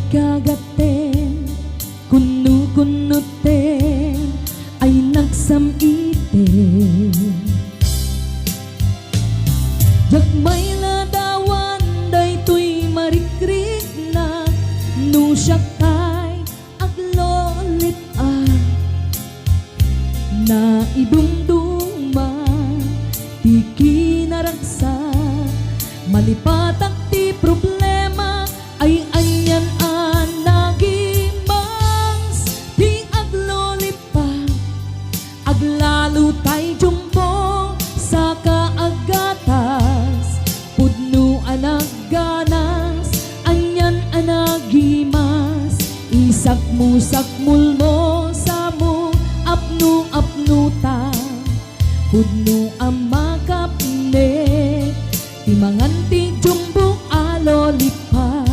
kagaten kunukunuten ay nagsamiten. Jagmay ladawan daytoy marikrik na no siya kay aglolit na idumduma ti kinaragsa malipatak ti problema ay anyan nagimangs ti aglolipa aglalo tay jumbo sa kaagatas pudno anagganas anyan anagimas isakmusakmul mo sa mo apnu-apnuta pudno amakapne timangan ti jumbo alolipa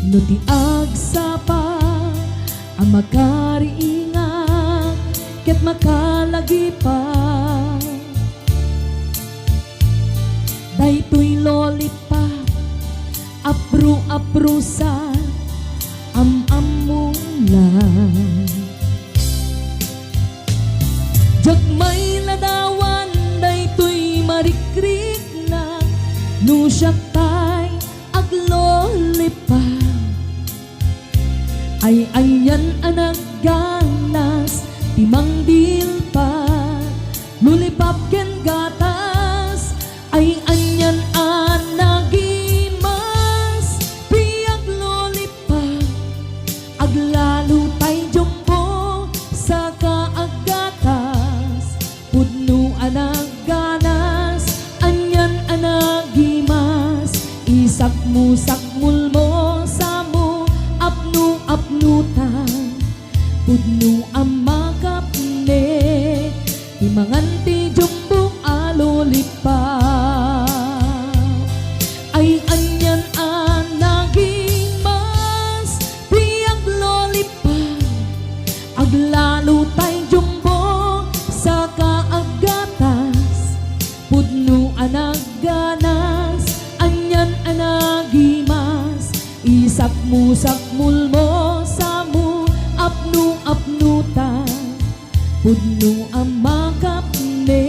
no ti agsapa ang makariingat ket makalagi pa daytoy lolipa apru-apru sa am-amulan. Jagmay ladawan daytoy marikrik na no siya tay aglolipa ay anyan anagganas timangdil pa lulipap ken gatas ay anyan anagimas piag lolipa aglalo tay jumbo sa kaagatas pudno anagganas anyan anagimas isakmusakmul mo sa mo apnu-apnutan pudno amakapne timangan ti jumbo alolipa ay anyan anagimas piag lolipa aglalo tay jumbo sa kaagatas pudno anagganas anyan anagimas isakmusakmul mo sa mo apnu-apnutan pudno amakapne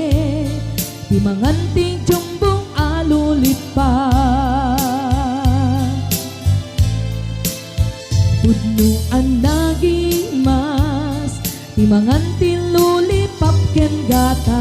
timangan ti jumbo alolipa pudno anagimas timangan ti lulipap ken gata